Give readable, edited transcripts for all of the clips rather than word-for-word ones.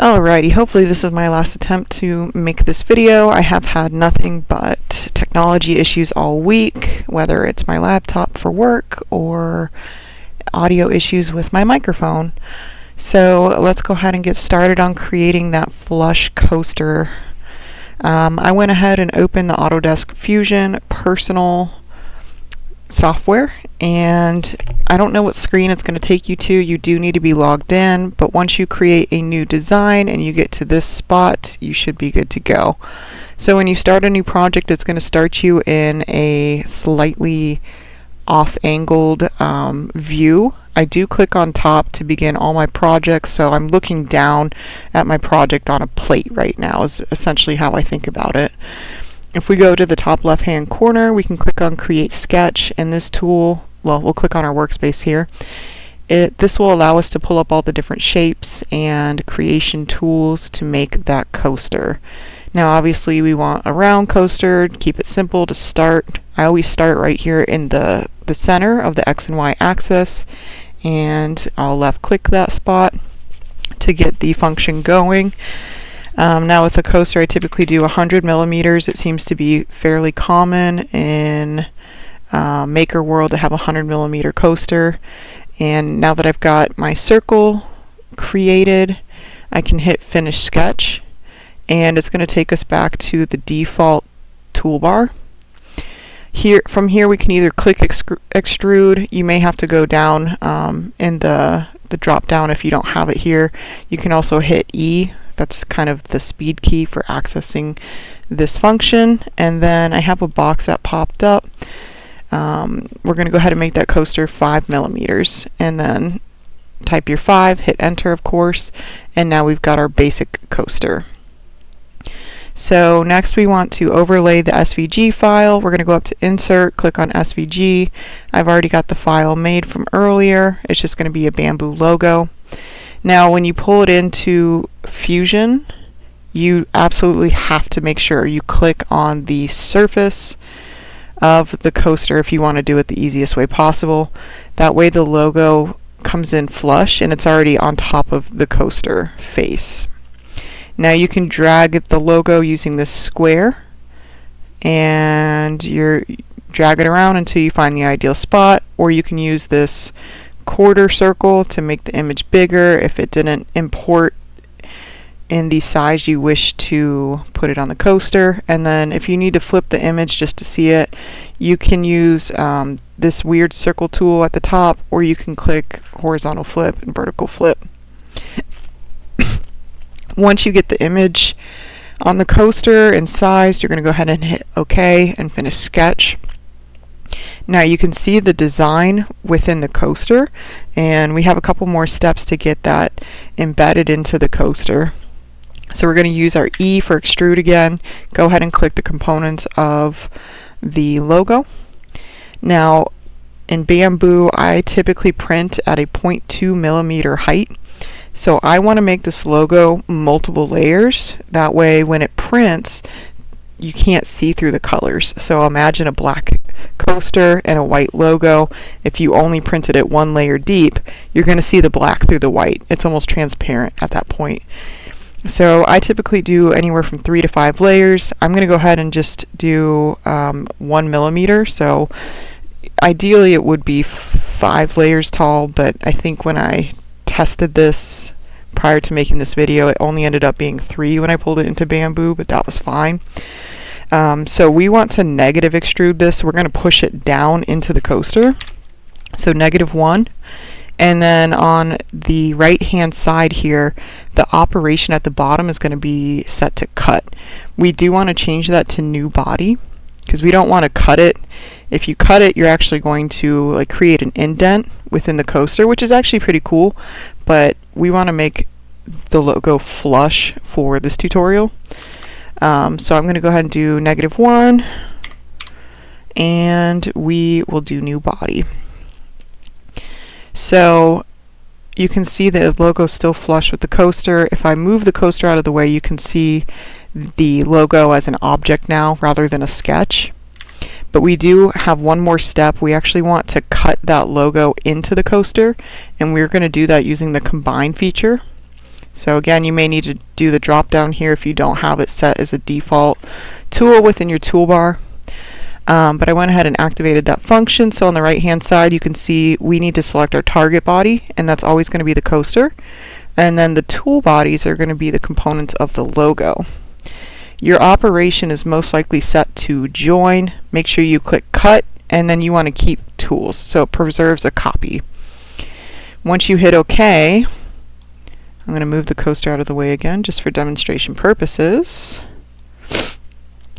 Alrighty, hopefully this is my last attempt to make this video. I have had nothing but technology issues all week, whether it's my laptop for work or audio issues with my microphone. So let's go ahead and get started on creating that flush coaster. I went ahead and opened the Autodesk Fusion Personal software, and I don't know what screen it's going to take you to. You do need to be logged in, but once you create a new design and you get to this spot, you should be good to go. So when you start a new project, it's going to start you in a slightly off-angled view. I do click on top to begin all my projects, so I'm looking down at my project on a plate right now is essentially how I think about it. If we go to the top left hand corner, we can click on Create Sketch, and this tool, well, we'll click on our workspace here. This will allow us to pull up all the different shapes and creation tools to make that coaster. Now obviously we want a round coaster, keep it simple to start. I always start right here in the center of the X and Y axis, and I'll left click that spot to get the function going. Now with a coaster, I typically do 100 millimeters. It seems to be fairly common in Maker World to have a 100 millimeter coaster. And now that I've got my circle created, I can hit Finish Sketch, and it's going to take us back to the default toolbar. From here we can either click extrude. You may have to go down in the drop down if you don't have it here. You can also hit E. That's kind of the speed key for accessing this function. And then I have a box that popped up. We're going to go ahead and make that coaster 5 millimeters, and then type your 5, hit enter of course, and now we've got our basic coaster. So next we want to overlay the SVG file. We're going to go up to Insert, click on SVG. I've already got the file made from earlier. It's just going to be a Bamboo logo. Now when you pull it into Fusion, you absolutely have to make sure you click on the surface of the coaster if you want to do it the easiest way possible. That way the logo comes in flush and it's already on top of the coaster face. Now you can drag the logo using this square, and you drag it around until you find the ideal spot, or you can use this quarter circle to make the image bigger if it didn't import in the size you wish to put it on the coaster. And then if you need to flip the image just to see it, you can use this weird circle tool at the top, or you can click horizontal flip and vertical flip. Once you get the image on the coaster and sized, you're going to go ahead and hit OK and finish sketch. Now you can see the design within the coaster, and we have a couple more steps to get that embedded into the coaster. So we're going to use our E for extrude again. Go ahead and click the components of the logo. Now in Bamboo, I typically print at a 0.2 millimeter height. So I want to make this logo multiple layers. That way when it prints, you can't see through the colors. So imagine a black coaster and a white logo. If you only printed it one layer deep, you're going to see the black through the white. It's almost transparent at that point. So I typically do anywhere from 3 to 5 layers. I'm going to go ahead and just do 1 millimeter. So ideally it would be 5 layers tall, but I think when I tested this prior to making this video, it only ended up being 3 when I pulled it into Bamboo, but that was fine. So we want to negative extrude this. We're going to push it down into the coaster. So -1. And then on the right hand side here, the operation at the bottom is going to be set to cut. We do want to change that to new body, because we don't want to cut it. If you cut it, you're actually going to create an indent within the coaster, which is actually pretty cool, but we want to make the logo flush for this tutorial. So I'm going to go ahead and do -1, and we will do new body. So you can see the logo still flush with the coaster. If I move the coaster out of the way, you can see the logo as an object now rather than a sketch. But we do have one more step. We actually want to cut that logo into the coaster, and we're going to do that using the combine feature. So again, you may need to do the drop down here if you don't have it set as a default tool within your toolbar. But I went ahead and activated that function. So on the right hand side, you can see we need to select our target body, and that's always going to be the coaster. And then the tool bodies are going to be the components of the logo. Your operation is most likely set to join. Make sure you click cut, and then you want to keep tools so it preserves a copy. Once you hit OK, I'm going to move the coaster out of the way again just for demonstration purposes.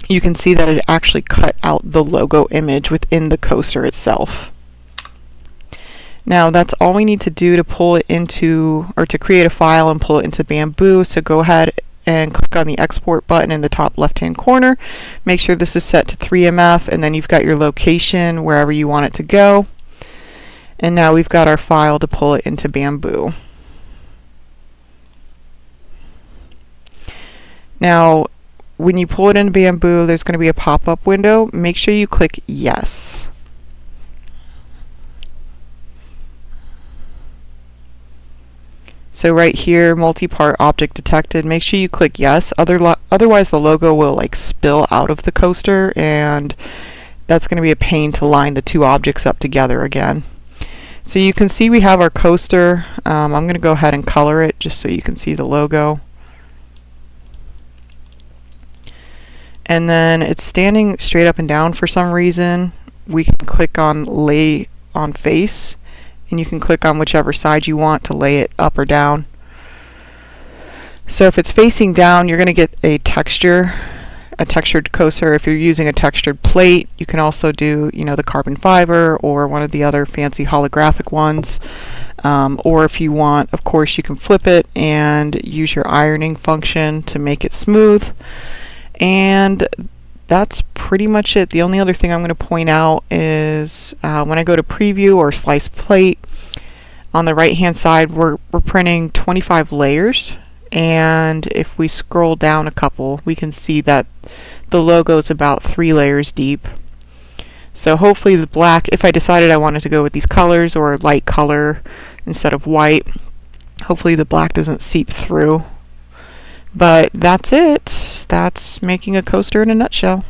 You can see that it actually cut out the logo image within the coaster itself. Now that's all we need to do to pull it into, or to create a file and pull it into Bamboo. So go ahead and click on the export button in the top left hand corner. Make sure this is set to 3MF, and then you've got your location wherever you want it to go. And now we've got our file to pull it into Bamboo. Now when you pull it into Bamboo, there's going to be a pop-up window. Make sure you click yes. So right here, multi-part object detected, make sure you click yes, otherwise the logo will like spill out of the coaster, and that's going to be a pain to line the two objects up together again. So you can see we have our coaster. I'm going to go ahead and color it just so you can see the logo. And then it's standing straight up and down for some reason. We can click on lay on face, and you can click on whichever side you want to lay it up or down. So if it's facing down, you're going to get a textured coaster. If you're using a textured plate, you can also do, the carbon fiber or one of the other fancy holographic ones. Or if you want, of course, you can flip it and use your ironing function to make it smooth. And that's pretty much it. The only other thing I'm going to point out is when I go to preview or slice plate, on the right hand side we're printing 25 layers, and if we scroll down a couple we can see that the logo is about 3 layers deep. So hopefully the black, if I decided I wanted to go with these colors or a light color instead of white, hopefully the black doesn't seep through. But that's it. That's making a coaster in a nutshell.